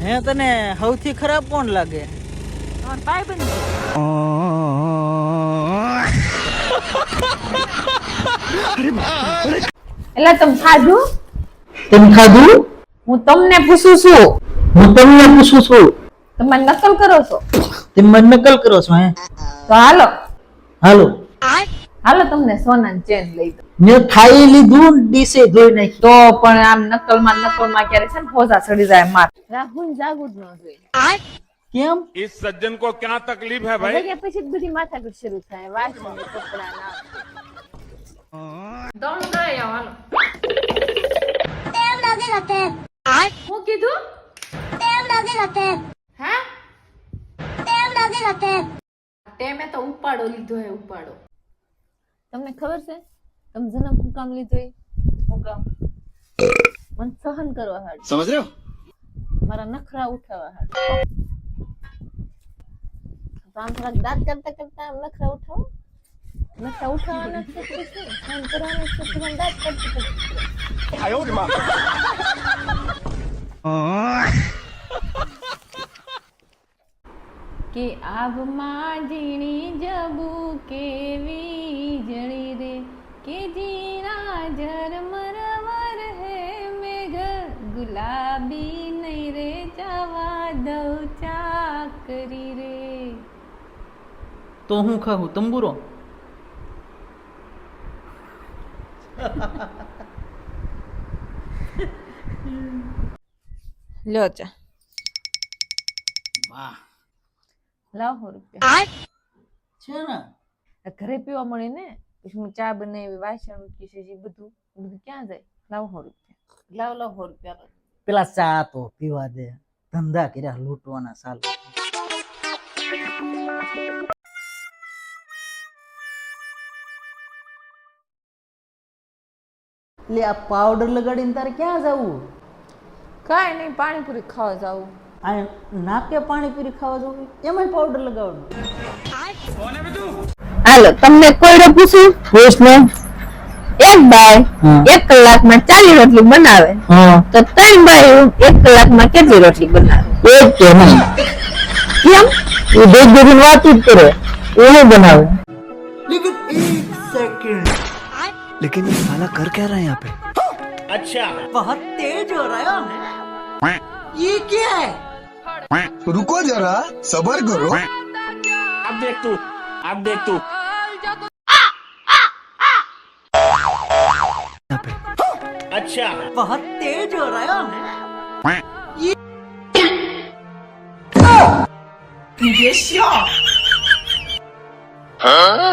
હે તને સૌથી ખરાબ કોણ લાગે? તમાર ભાઈબંધ. એટલે તમે ખાધું? તમે ખાધું? હું તમને પૂછું છું. હું તમને પૂછું છું. તમે નકલ કરો છો? તમે મને નકલ કરો છો હે? તો હાલો હાલો હાલો તમને સોનાની ચેન લઈ દો. મેં ખાઈ લીધું ડીશે ધોઈ નાખી. તો પણ આમ નકલમાં ક્યારે છે ને ફોસા ચડી જાય માર. રાહુલ જાગું જ ન જોઈએ. કેમ? इस सज्जन को क्या तकलीफ है भाई? કે પછી જ બધી માથાકૂટ શરૂ થાય. વાસણ કપડા ના દોણ દોડાઈ આવો હાલો. હું કીધું? હા ટેમે તો ઉપાડો લીધો હે ઉપાડો. તમને ખબર છે તમે જન્મ હું કામ લીધો એ? હું કામ? મને સહન કરવા હાડ. समझ रहे हो? મારા નખરા ઉઠાવવા હાડ. આમ થોડાક દાંત કરતા કરતા આમ નખરા ઉઠાવો. નખરા ઉઠાવવાના છે તો શું? સહન કરવાના છે તો દાંત કરતા કરતા. आयो रे माँ। કે આભમાં ઝીણી જબુ કેવી જળી રે કે જીણા ઝરમર વર હે મેઘ ગુલાબી નહીં રે જવા દઉં ચાકરી રે. તો હું ખાવું તંબુરો? લ્યો ચા. વાહ લાવો રૂપિયા છે ને. ઘરે પીવા મળે ને પછી હું ચા બનાવી વાસણ ઉટકી છે બધું ક્યાં જાય? લાવો રૂપિયા. લાવો રૂપિયા. પેલા ચા તો પીવા દે. ધંધા કર્યા લૂંટવાના ચાલુ. લે આ પાવડર લગાડીને તારે ક્યાં જવું? કાંઈ નહીં પાણીપુરી ખાવા જાવું. આ નાકે પાણીપુરી ખાવા જવું એમાંય પાવડર લગાવવાનું? હાલો તમને કોઈડો પૂછું? પ્રશ્ન? એક બાઈ 1 કલાકમાં 40 રોટલી બનાવે તો 3 બાઈ 1 કલાકમાં કેટલી રોટલી બનાવે? એક કે નહીં. કેમ? એ દેખ દેખીને વાત જ કરે એને બનાવે. लेकिन ये साला कर क्या रहा है यहाँ पे? अच्छा बहुत तेज हो रहा है. ये क्या है? रुको जरा सबर करो. अब देख तू यहाँ पे अच्छा बहुत तेज हो रहा है. हाँ?